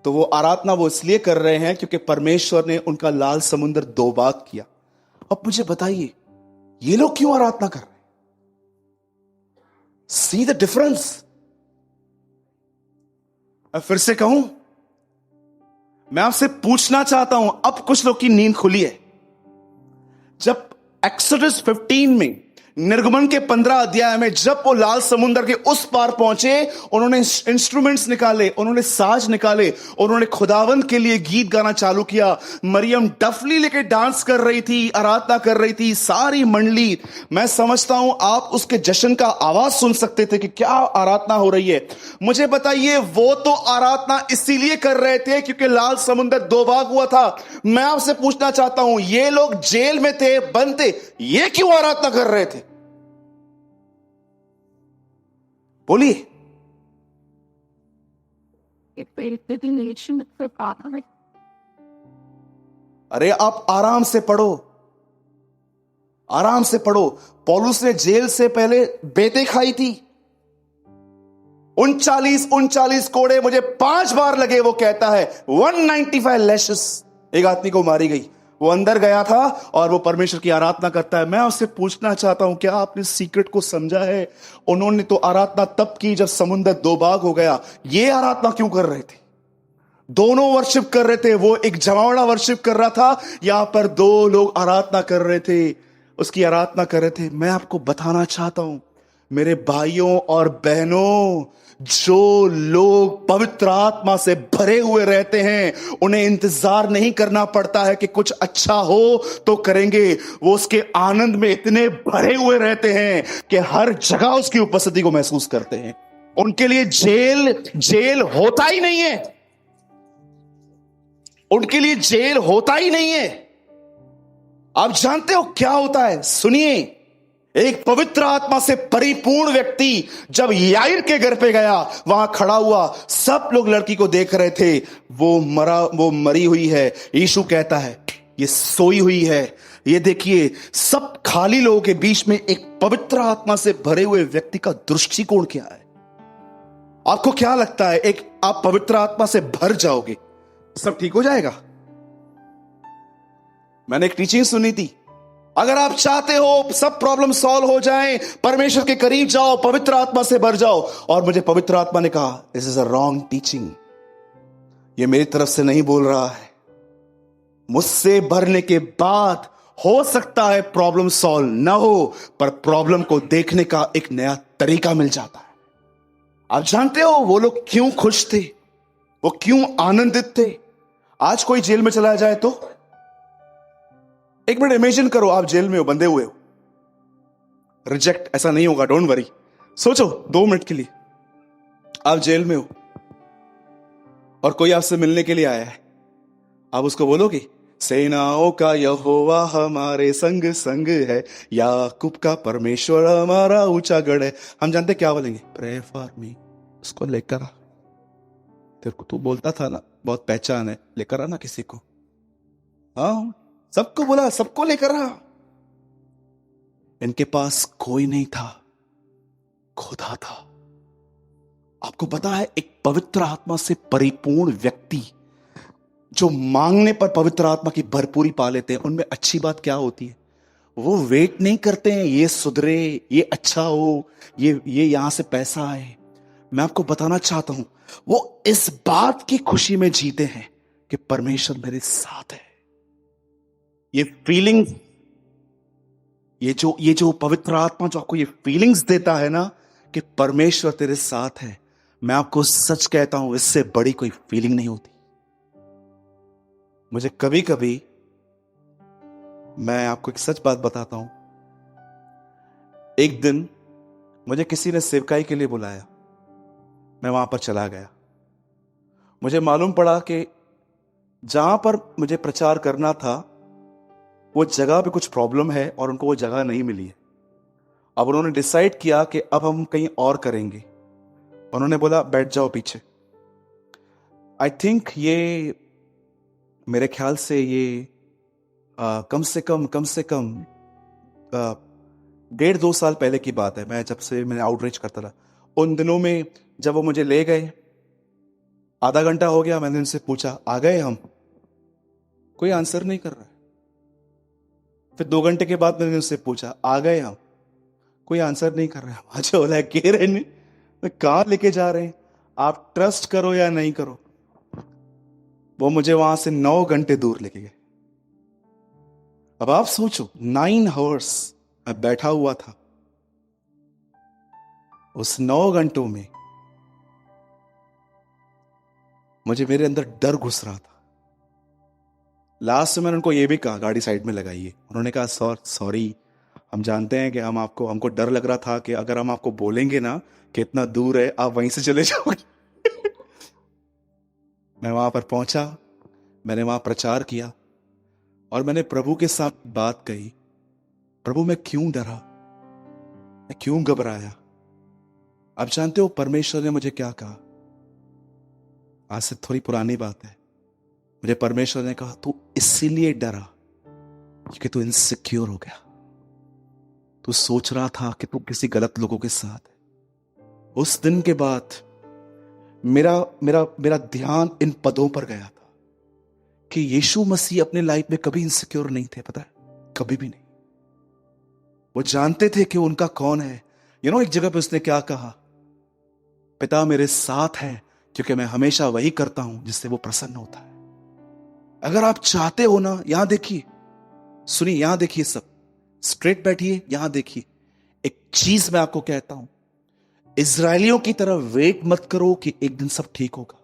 तो वो आराधना वो इसलिए कर रहे हैं क्योंकि परमेश्वर ने उनका लाल समुद्र दो भाग किया। अब मुझे बताइए ये लोग क्यों आराधना कर रहे हैं? See the difference. अब फिर से कहूं, मैं आपसे पूछना चाहता हूं, अब कुछ लोग की नींद खुली है। जब एक्सोडस 15 में, निर्गमन के 15 अध्याय में, जब वो लाल समुद्र के उस पार पहुंचे, उन्होंने इंस्ट्रूमेंट्स निकाले, उन्होंने साज निकाले, उन्होंने खुदावंद के लिए गीत गाना चालू किया। मरियम डफली लेके डांस कर रही थी, आराधना कर रही थी, सारी मंडली। मैं समझता हूं आप उसके जश्न का आवाज सुन सकते थे कि क्या आराधना हो रही है। मुझे बताइए, वो तो आराधना इसीलिए कर रहे थे क्योंकि लाल समुद्र दो भाग हुआ था। मैं आपसे पूछना चाहता हूं, ये लोग जेल में थे, बंद थे, ये क्यों आराधना कर रहे थे? बोलिए। अरे आप आराम से पढ़ो, आराम से पढ़ो। पौलुस ने जेल से पहले बेटे खाई थी। 39 कोड़े मुझे 5 बार लगे, वो कहता है। 195 लैशेस एक आदमी को मारी गई। वो अंदर गया था और वो परमेश्वर की आराधना करता है। मैं उससे पूछना चाहता हूं, क्या आपने सीक्रेट को समझा है? उन्होंने तो आराधना तब की जब समुद्र दो भाग हो गया। ये आराधना क्यों कर रहे थे? दोनों वर्शिप कर रहे थे। वो एक जमावड़ा वर्शिप कर रहा था, यहां पर दो लोग आराधना कर रहे थे, उसकी आराधना कर रहे थे। मैं आपको बताना चाहता हूं मेरे भाइयों और बहनों, जो लोग पवित्र आत्मा से भरे हुए रहते हैं, उन्हें इंतजार नहीं करना पड़ता है कि कुछ अच्छा हो तो करेंगे। वो उसके आनंद में इतने भरे हुए रहते हैं कि हर जगह उसकी उपस्थिति को महसूस करते हैं। उनके लिए जेल होता ही नहीं है। उनके लिए जेल होता ही नहीं है। आप जानते हो क्या होता है? सुनिए, एक पवित्र आत्मा से परिपूर्ण व्यक्ति जब याईर के घर पे गया, वहां खड़ा हुआ, सब लोग लड़की को देख रहे थे। वो मरी हुई है। यीशु कहता है ये सोई हुई है। ये देखिए, सब खाली लोगों के बीच में एक पवित्र आत्मा से भरे हुए व्यक्ति का दृष्टिकोण क्या है? आपको क्या लगता है, एक आप पवित्र आत्मा से भर जाओगे, सब ठीक हो जाएगा? मैंने एक टीचिंग सुनी थी, अगर आप चाहते हो सब प्रॉब्लम सॉल्व हो जाएं, परमेश्वर के करीब जाओ, पवित्र आत्मा से भर जाओ। और मुझे पवित्र आत्मा ने कहा, this is a wrong teaching, ये मेरी तरफ से नहीं बोल रहा है। मुझसे भरने के बाद हो सकता है प्रॉब्लम सॉल्व ना हो, पर प्रॉब्लम को देखने का एक नया तरीका मिल जाता है। आप जानते हो वो लोग क्यों खुश थे, वो क्यों आनंदित थे? आज कोई जेल में चला जाए तो, एक मिनट इमेजिन करो, आप जेल में हो, बंधे हुए हो। रिजेक्ट ऐसा नहीं होगा, डोंट वरी। सोचो 2 मिनट के लिए, आप जेल में हो और कोई आपसे मिलने के लिए आया है। आप उसको बोलोगे, सेनाओं का यहोवा हमारे संग संग है, याकूब का परमेश्वर हमारा ऊंचा गढ़ है। हम जानते क्या बोलेंगे? Pray for me. उसको लेकर आ, तेरे को तू बोलता था ना, बहुत पहचान है, लेकर आना किसी को। हाँ, सबको बोला, सबको लेकर आ। इनके पास कोई नहीं था, खुदा था। आपको पता है, एक पवित्र आत्मा से परिपूर्ण व्यक्ति जो मांगने पर पवित्र आत्मा की भरपूरी पा लेते हैं, उनमें अच्छी बात क्या होती है? वो वेट नहीं करते हैं ये सुधरे, ये अच्छा हो, ये यहां से पैसा आए। मैं आपको बताना चाहता हूं, वो इस बात की खुशी में जीते हैं कि परमेश्वर मेरे साथ है। ये फीलिंग, ये जो पवित्र आत्मा जो आपको ये फीलिंग्स देता है ना कि परमेश्वर तेरे साथ है, मैं आपको सच कहता हूं, इससे बड़ी कोई फीलिंग नहीं होती। मुझे कभी कभी, मैं आपको एक सच बात बताता हूं, एक दिन मुझे किसी ने सेवकाई के लिए बुलाया, मैं वहां पर चला गया। मुझे मालूम पड़ा कि जहां पर मुझे प्रचार करना था, वो जगह पे कुछ प्रॉब्लम है और उनको वो जगह नहीं मिली है। अब उन्होंने डिसाइड किया कि अब हम कहीं और करेंगे। उन्होंने बोला बैठ जाओ पीछे। आई थिंक ये, मेरे ख्याल से ये कम से कम 1.5-2 साल पहले की बात है। मैं जब से मैंने आउटरीच करता था, उन दिनों में जब वो मुझे ले गए, आधा घंटा हो गया, मैंने उनसे पूछा आ गए हम? कोई आंसर नहीं कर रहा है। फिर 2 घंटे के बाद मैंने उनसे पूछा आ गए हम? कोई आंसर नहीं कर रहा है। मुझे बोला कह रहे नहीं, कहां लेके जा रहे हैं? आप ट्रस्ट करो या नहीं करो, वो मुझे वहां से 9 घंटे दूर लेके गए। अब आप सोचो 9 आवर्स मैं बैठा हुआ था, उस 9 घंटों में मुझे मेरे अंदर डर घुस रहा था। लास्ट में मैंने उनको ये भी कहा गाड़ी साइड में लगाइए। उन्होंने कहा सॉरी, हम जानते हैं कि हमको डर लग रहा था कि अगर हम आपको बोलेंगे ना कि इतना दूर है आप वहीं से चले जाओगे। मैं वहां पर पहुंचा, मैंने वहां प्रचार किया और मैंने प्रभु के साथ बात कही, प्रभु मैं क्यों डरा, मैं क्यों घबराया। आप जानते हो परमेश्वर ने मुझे क्या कहा? आज से थोड़ी पुरानी बात है। मुझे परमेश्वर ने कहा तू इसीलिए डरा क्योंकि तू इनसिक्योर हो गया, तू सोच रहा था कि तू किसी गलत लोगों के साथ है। उस दिन के बाद मेरा मेरा मेरा ध्यान इन पदों पर गया था कि यीशु मसीह अपने लाइफ में कभी इनसिक्योर नहीं थे, पता है, कभी भी नहीं। वो जानते थे कि उनका कौन है। एक जगह पे उसने क्या कहा, पिता मेरे साथ है क्योंकि मैं हमेशा वही करता हूं जिससे वो प्रसन्न होता है। अगर आप चाहते हो ना, यहां देखिए, सुनिए, यहां देखिए, सब स्ट्रेट बैठिए, यहां देखिए। एक चीज मैं आपको कहता हूं, इजरायलियों की तरह वेट मत करो कि एक दिन सब ठीक होगा।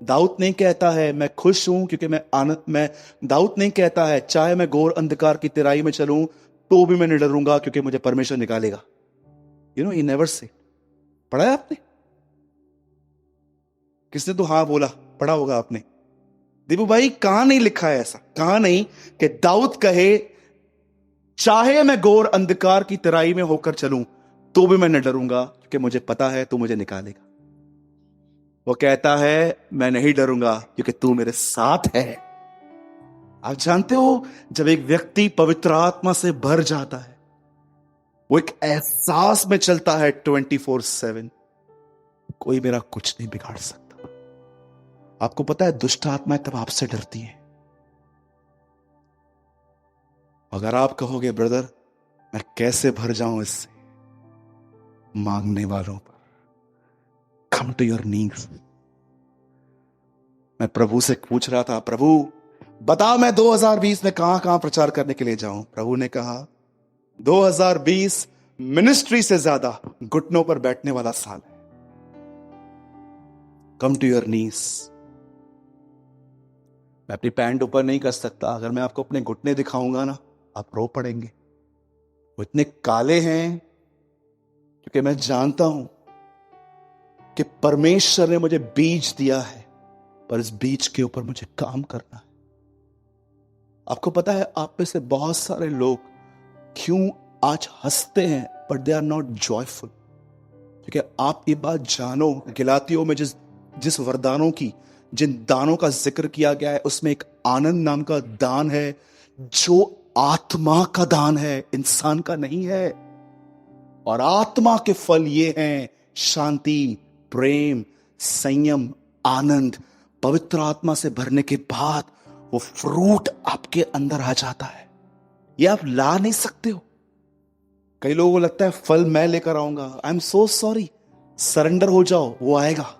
दाऊद नहीं कहता है मैं खुश हूं क्योंकि मैं दाऊद नहीं कहता है चाहे मैं घोर अंधकार की तिराई में चलूं तो भी मैं नहीं डरूंगा क्योंकि मुझे परमेश्वर निकालेगा। He never say. पढ़ा है आपने? किसने तो हाँ बोला, पढ़ा होगा आपने। दीपू भाई, कहां नहीं लिखा है ऐसा? कहां नहीं कि दाऊद कहे चाहे मैं घोर अंधकार की तिराई में होकर चलूं तो भी मैं नहीं डरूंगा क्योंकि मुझे पता है तू मुझे निकालेगा। वो कहता है मैं नहीं डरूंगा क्योंकि तू मेरे साथ है। आप जानते हो, जब एक व्यक्ति पवित्र आत्मा से भर जाता है, वो एक एहसास में चलता है 24/7, कोई मेरा कुछ नहीं बिगाड़ सकता। आपको पता है दुष्ट आत्माएं तब आपसे डरती हैं। अगर आप कहोगे ब्रदर मैं कैसे भर जाऊं इससे, मांगने वालों पर, कम टू योर नीड्स। मैं प्रभु से पूछ रहा था, प्रभु बताओ मैं 2020 में कहां कहां प्रचार करने के लिए जाऊं। प्रभु ने कहा 2020 मिनिस्ट्री से ज्यादा घुटनों पर बैठने वाला साल है। Come to your knees. मैं अपनी पैंट ऊपर नहीं कर सकता, अगर मैं आपको अपने घुटने दिखाऊंगा ना आप रो पड़ेंगे। वो इतने काले हैं क्योंकि मैं जानता हूं कि परमेश्वर ने मुझे बीज दिया है, पर इस बीज के ऊपर मुझे काम करना है। आपको पता है आप में से बहुत सारे लोग क्यों आज हंसते हैं but they are not joyful, क्योंकि आप ये बात जानो, गलातियों में जिस वरदानों की, जिन दानों का जिक्र किया गया है, उसमें एक आनंद नाम का दान है जो आत्मा का दान है, इंसान का नहीं है। और आत्मा के फल ये हैं शांति, प्रेम, संयम, आनंद। पवित्र आत्मा से भरने के बाद वो फ्रूट आपके अंदर आ जाता है। ये आप ला नहीं सकते हो। कई लोगों को लगता है फल मैं लेकर आऊंगा। I am so sorry, surrender हो जाओ, वो आएगा।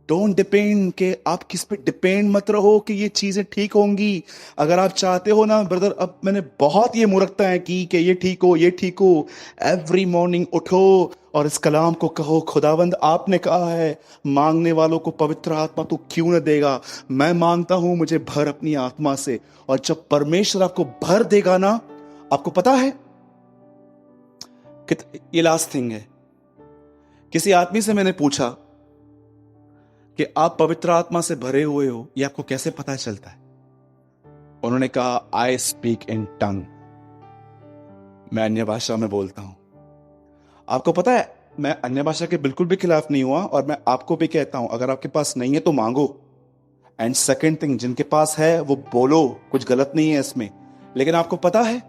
डोंट डिपेंड, कि आप किस पे डिपेंड मत रहो कि ये चीजें ठीक होंगी। अगर आप चाहते हो ना ब्रदर, अब मैंने बहुत ये मूर्खता है कि ये ठीक हो, ये ठीक हो। एवरी मॉर्निंग उठो और इस कलाम को कहो, खुदावंद आपने कहा है मांगने वालों को पवित्र आत्मा तू क्यों न देगा। मैं मांगता हूं मुझे भर अपनी आत्मा से। और जब परमेश्वर आपको भर देगा ना, आपको पता है कि ये लास्ट थिंग है, किसी आदमी से मैंने पूछा कि आप पवित्र आत्मा से भरे हुए हो, ये आपको कैसे पता चलता है? उन्होंने कहा आई स्पीक इन टंग, मैं अन्य भाषा में बोलता हूं। आपको पता है मैं अन्य भाषा के बिल्कुल भी खिलाफ नहीं हुआ, और मैं आपको भी कहता हूं अगर आपके पास नहीं है तो मांगो। एंड सेकेंड थिंग, जिनके पास है वो बोलो, कुछ गलत नहीं है इसमें। लेकिन आपको पता है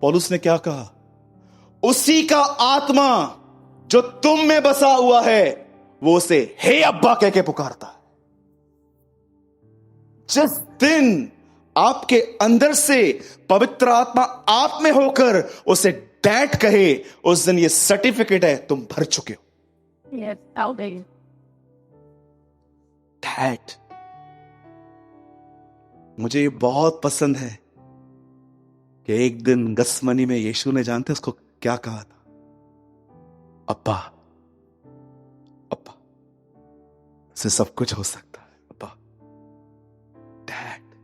पौलुस ने क्या कहा? उसी का आत्मा जो तुम में बसा हुआ है वो उसे हे अब्बा कह के पुकारता है। जिस दिन आपके अंदर से पवित्र आत्मा आप में होकर उसे डैड कहे, उस दिन ये सर्टिफिकेट है तुम भर चुके हो। Yes, I'll be. डैड। मुझे ये बहुत पसंद है कि एक दिन गसमनी में यीशु ने, जानते उसको क्या कहा था? अब्बा, अब्बा, से सब कुछ हो सकता है। अब्बा, डैड।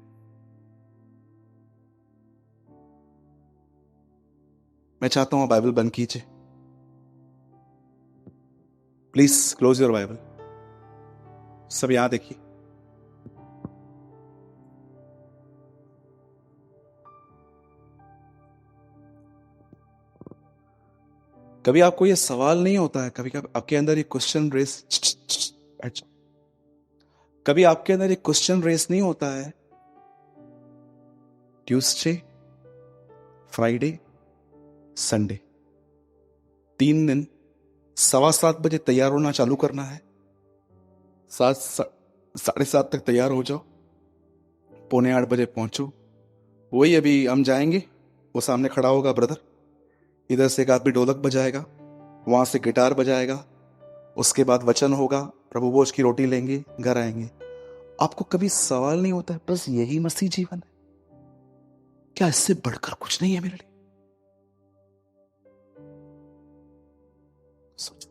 मैं चाहता हूं बाइबल बंद कीजिए, प्लीज क्लोज योर बाइबल। सब यहां देखिए। कभी आपको ये सवाल नहीं होता है, कभी कभी आपके अंदर ये क्वेश्चन रेस, कभी आपके अंदर एक क्वेश्चन रेस नहीं होता है? ट्यूसडे, फ्राइडे, संडे, 3 दिन 7:15 बजे तैयार होना चालू करना है। 7, 7:30 तक तैयार हो जाओ, 7:45 पहुंचो। वही अभी हम जाएंगे, वो सामने खड़ा होगा ब्रदर, इधर से एक आदमी ढोलक बजाएगा, वहां से गिटार बजाएगा, उसके बाद वचन होगा, प्रभु भोज की रोटी लेंगे, घर आएंगे। आपको कभी सवाल नहीं होता है बस यही मसीह जीवन है? क्या इससे बढ़कर कुछ नहीं है मेरे लिए? सोचो।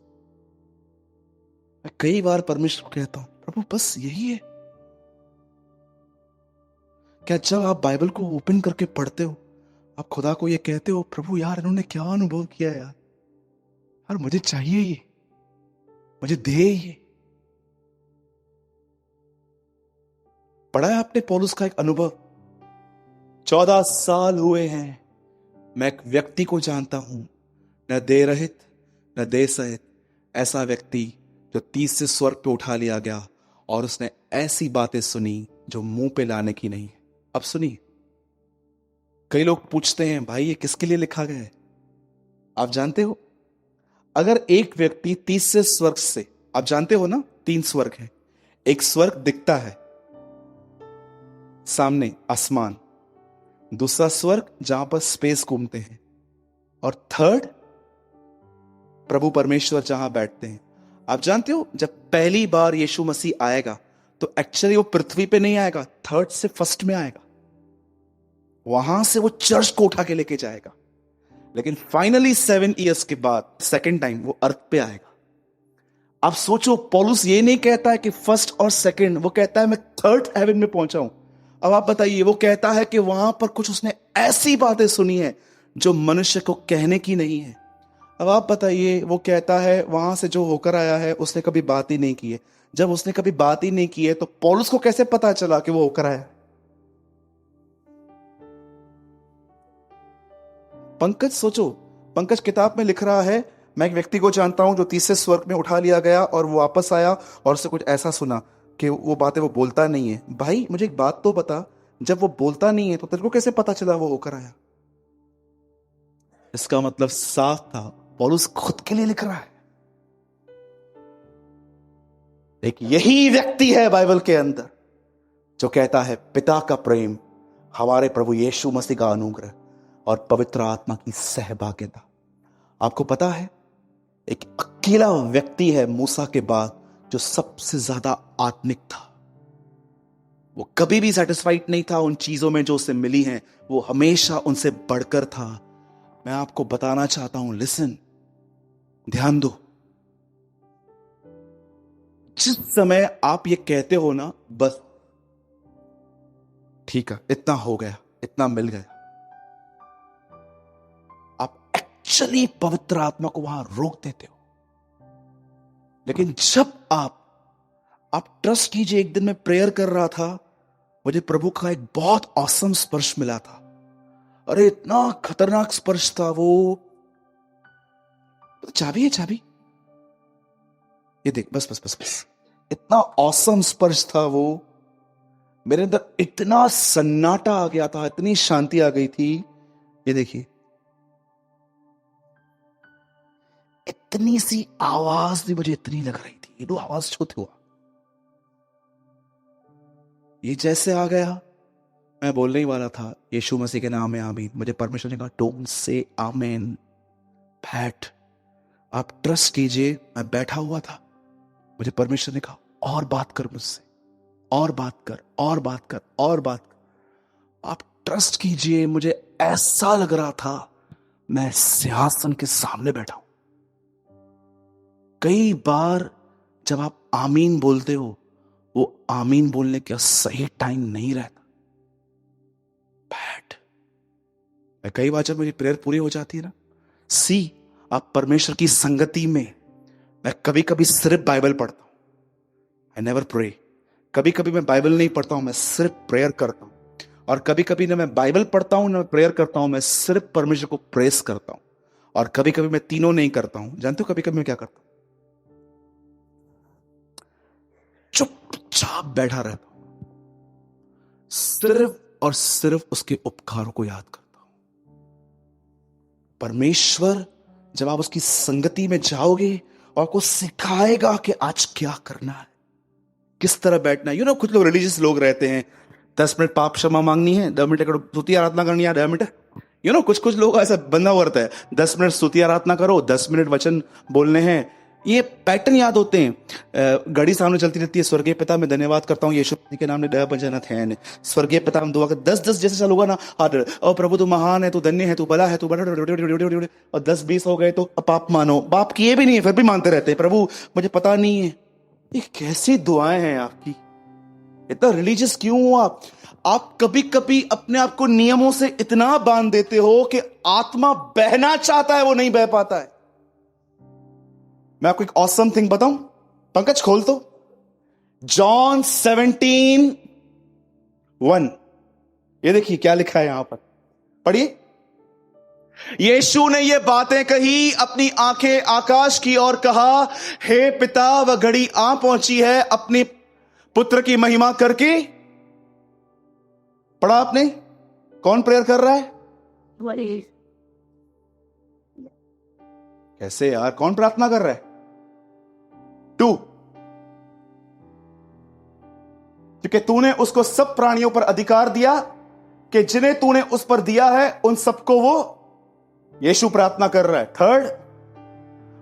मैं कई बार परमेश्वर को कहता हूं, प्रभु बस यही है क्या? जब आप बाइबल को ओपन करके पढ़ते हो, आप खुदा को ये कहते हो, प्रभु यार इन्होंने क्या अनुभव किया यार, यार मुझे चाहिए ये, मुझे दे ये। पढ़ा है आपने पौलुस का एक अनुभव? 14 साल हुए हैं मैं एक व्यक्ति को जानता हूं, न देह रहित न देह सहित, ऐसा व्यक्ति जो 30 से स्वर्ग पे उठा लिया गया, और उसने ऐसी बातें सुनी जो मुंह पे लाने की नहीं है। अब सुनिए, कई लोग पूछते हैं भाई ये किसके लिए लिखा गया है? आप जानते हो, अगर एक व्यक्ति 30 से स्वर्ग से, आप जानते हो ना 3 स्वर्ग है, एक स्वर्ग दिखता है सामने आसमान, दूसरा स्वर्ग जहां पर स्पेस घूमते हैं, और थर्ड प्रभु परमेश्वर जहां बैठते हैं। आप जानते हो जब पहली बार यीशु मसीह आएगा तो एक्चुअली वो पृथ्वी पे नहीं आएगा, थर्ड से फर्स्ट में आएगा, वहां से वो चर्च को उठा के लेके जाएगा, लेकिन फाइनली 7 इयर्स के बाद सेकेंड टाइम वो अर्थ पे आएगा। आप सोचो, पौलुस ये नहीं कहता है कि फर्स्ट और सेकंड, वो कहता है मैं थर्ड हेवन में पहुंचा हूं। अब आप बताइए, वो कहता है कि वहां पर कुछ उसने ऐसी बातें सुनी है जो मनुष्य को कहने की नहीं है। अब आप बताइए, वो कहता है वहां से जो होकर आया है उसने कभी बात ही नहीं की है। जब उसने कभी बात ही नहीं की है तो पौलुस को कैसे पता चला कि वो होकर आया? पंकज सोचो, पंकज किताब में लिख रहा है, मैं एक व्यक्ति को जानता हूं जो 30 स्वर्ग में उठा लिया गया और वो वापस आया और उससे कुछ ऐसा सुना कि वो बातें वो बोलता नहीं है। भाई मुझे एक बात तो बता, जब वो बोलता नहीं है तो तेरे को कैसे पता चला वो होकर आया? इसका मतलब साफ था, पौलुस खुद के लिए लिख रहा है। एक यही व्यक्ति है बाइबल के अंदर जो कहता है पिता का प्रेम, हमारे प्रभु यीशु मसीह का अनुग्रह और पवित्र आत्मा की सहभागिता। आपको पता है, एक अकेला व्यक्ति है मूसा के बाद जो सबसे ज्यादा आत्मिक था। वो कभी भी सेटिस्फाइड नहीं था उन चीजों में जो उसे मिली हैं, वो हमेशा उनसे बढ़कर था। मैं आपको बताना चाहता हूं, लिसन, ध्यान दो, जिस समय आप ये कहते हो ना बस ठीक है, इतना हो गया, इतना मिल गया, आप एक्चुअली पवित्र आत्मा को वहां रोक देते हो। लेकिन जब आप ट्रस्ट कीजिए, एक दिन मैं प्रेयर कर रहा था, मुझे प्रभु का एक बहुत ऑसम स्पर्श मिला था। अरे इतना खतरनाक स्पर्श था वो। चाबी है, चाबी ये देख, बस बस बस बस, इतना ऑसम स्पर्श था वो। मेरे अंदर इतना सन्नाटा आ गया था, इतनी शांति आ गई थी। ये देखिए, इतनी सी आवाज भी मुझे इतनी लग रही थी, ये आवाज छोटी हुआ, ये जैसे आ गया, मैं बोलने ही वाला था यीशु मसीह के नाम में आमीन। मुझे परमेश्वर ने कहा डोंट से आमीन, बैठ, आप ट्रस्ट कीजिए। मैं बैठा हुआ था, मुझे परमेश्वर ने कहा और बात कर मुझसे। और बात कर, और बात कर, और बात कर। आप ट्रस्ट कीजिए, मुझे ऐसा लग रहा था मैं सिंहासन के सामने बैठा हूं। कई बार जब आप आमीन बोलते हो, वो आमीन बोलने का सही टाइम नहीं रहता। बैठ, कई बार जब मेरी प्रेयर पूरी हो जाती है ना, आप परमेश्वर की संगति में, मैं कभी कभी सिर्फ बाइबल पढ़ता हूं। I never pray. कभी कभी मैं बाइबल नहीं पढ़ता हूं, मैं सिर्फ प्रेयर करता हूं। और कभी कभी ना मैं बाइबल पढ़ता हूं ना मैं प्रेयर करता हूं, मैं सिर्फ परमेश्वर को प्रेस करता हूं। और कभी कभी मैं तीनों नहीं करता हूं। जानते हो कभी कभी मैं क्या करता हूं? चुपचाप बैठा रहता हूं, सिर्फ और सिर्फ उसके उपकारों को याद करता हूं। परमेश्वर जब आप उसकी संगति में जाओगे और आपको सिखाएगा कि आज क्या करना है, किस तरह बैठना है। कुछ लोग रिलीजियस लोग रहते हैं, 10 मिनट पाप क्षमा मांगनी है, 10 मिनट स्तुति आराधना करनी है, 10 मिनट कुछ लोग ऐसा बंधा हुआ रहता है, 10 मिनट स्तुति आराधना करो, 10 मिनट वचन बोलने हैं। ये पैटर्न याद होते हैं। घड़ी सामने चलती रहती है, स्वर्गीय पिता मैं धन्यवाद करता हूँ यीशु मसीह के नाम में दया बजनत है। स्वर्गीय पिता हम दुआ कर 10 जैसे चालू होगा ना, और प्रभु तू महान है, तू धन्य है, तू भला है, तू बड़ा, और 10-20 हो गए तो पाप मानो। पाप किए भी नहीं है फिर भी मानते रहते हैं, प्रभु मुझे पता नहीं है। ये कैसी दुआएं हैं आपकी? इतना रिलीजियस क्यों हो आप कभी कभी अपने आप को नियमों से इतना बांध देते हो कि आत्मा बहना चाहता है वो नहीं बह पाता है। मैं आपको एक ऑसम थिंग बताऊं, पंकज खोल तो, जॉन 17:1। ये देखिए क्या लिखा है यहां पर, पढ़िए। यीशु ने ये बातें कही, अपनी आंखें आकाश की ओर कहा, हे पिता वह घड़ी आ पहुंची है, अपने पुत्र की महिमा करके। पढ़ा आपने? कौन प्रेयर कर रहा है? कैसे यार, कौन प्रार्थना कर रहा है? 2। क्योंकि तूने उसको सब प्राणियों पर अधिकार दिया कि जिन्हें तूने उस पर दिया है उन सबको वो, यीशु प्रार्थना कर रहा है। 3,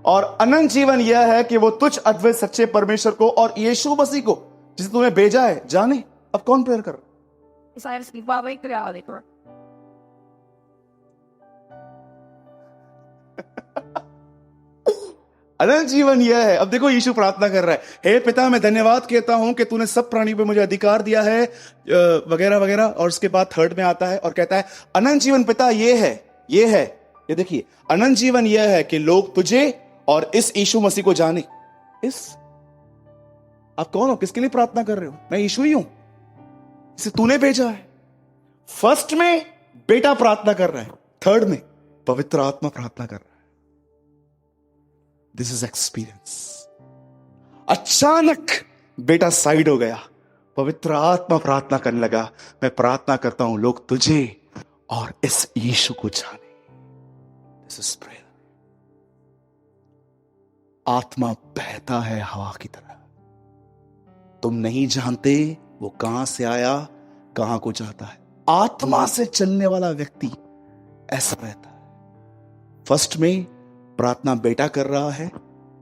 और अनंत जीवन यह है कि वो तुझ अद्वैत सच्चे परमेश्वर को और यीशु मसीह को जिसे तूने भेजा है जाने। अब कौन प्रेयर कर रहा है? अनंत जीवन यह है। अब देखो यीशु प्रार्थना कर रहा है, हे पिता मैं धन्यवाद कहता हूं कि तूने सब प्राणियों पे मुझे अधिकार दिया है, वगैरह वगैरह। और उसके बाद 3 में आता है और कहता है अनंत जीवन पिता ये है, ये देखिए, अनंत जीवन यह है कि लोग तुझे और इस यीशु मसीह को जाने। आप कौन हो? किसके लिए प्रार्थना कर रहे हो? मैं यीशु ही हूं, इसे तूने भेजा है। फर्स्ट में बेटा प्रार्थना कर रहा है, 3 में पवित्र आत्मा प्रार्थना कर रहा है। This is experience. अचानक बेटा साइड हो गया, पवित्र आत्मा प्रार्थना करने लगा, मैं प्रार्थना करता हूं लोग तुझे और इस यीशु को जाने। This is prayer. आत्मा बहता है हवा की तरह, तुम नहीं जानते वो कहां से आया, कहां को जाता है। आत्मा से चलने वाला व्यक्ति ऐसा रहता है। फर्स्ट में प्रार्थना बेटा कर रहा है,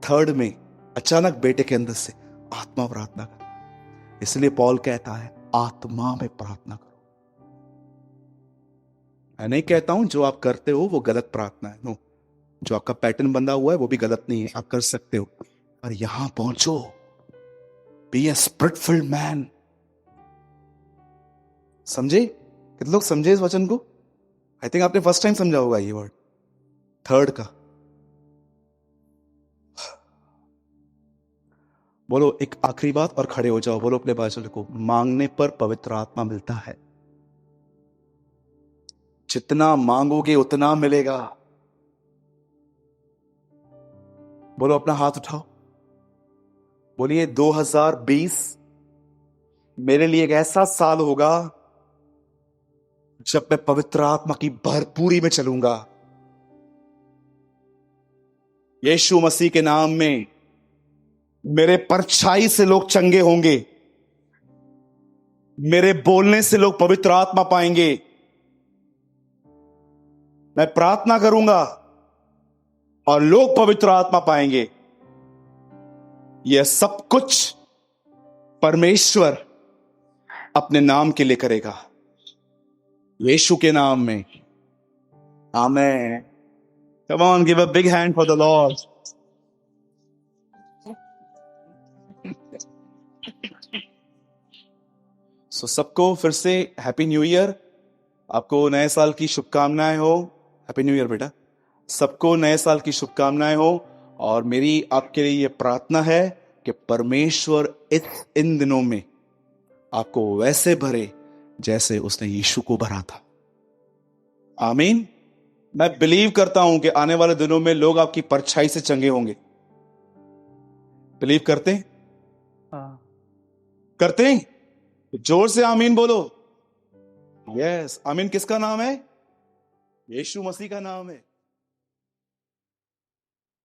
3 में अचानक बेटे के अंदर से आत्मा प्रार्थना कर रहा है। इसलिए पौल कहता है आत्मा में प्रार्थना करो। मैं नहीं कहता हूं जो आप करते हो वो गलत प्रार्थना है, नो। जो आपका पैटर्न बंधा हुआ है वो भी गलत नहीं है, आप कर सकते हो, पर यहां पहुंचो। Be a spirit filled man. समझे? कितने लोग समझे इस वचन को? आई थिंक आपने फर्स्ट टाइम समझा होगा ये वर्ड 3 का। बोलो एक आखिरी बात और खड़े हो जाओ। बोलो अपने बाजू को, मांगने पर पवित्र आत्मा मिलता है। जितना मांगोगे उतना मिलेगा। बोलो अपना हाथ उठाओ, बोलिए 2020 मेरे लिए एक ऐसा साल होगा जब मैं पवित्र आत्मा की भरपूरी में चलूंगा। यीशु मसीह के नाम में मेरे परछाई से लोग चंगे होंगे, मेरे बोलने से लोग पवित्र आत्मा पाएंगे। मैं प्रार्थना करूंगा और लोग पवित्र आत्मा पाएंगे। यह सब कुछ परमेश्वर अपने नाम के लिए करेगा, यीशु के नाम में। Amen. Come on, give a big hand for the Lord. So सबको फिर से हैप्पी न्यू ईयर। आपको नए साल की शुभकामनाएं हो। हैप्पी न्यू ईयर बेटा। सबको नए साल की शुभकामनाएं हो। और मेरी आपके लिए ये प्रार्थना है कि परमेश्वर इन दिनों में आपको वैसे भरे जैसे उसने यीशु को भरा था। आमीन। मैं बिलीव करता हूं कि आने वाले दिनों में लोग आपकी परछाई से चंगे होंगे। बिलीव करते हैं? करते हैं? जोर से आमीन बोलो। यस, आमीन किसका नाम है? यीशु मसीह का नाम है।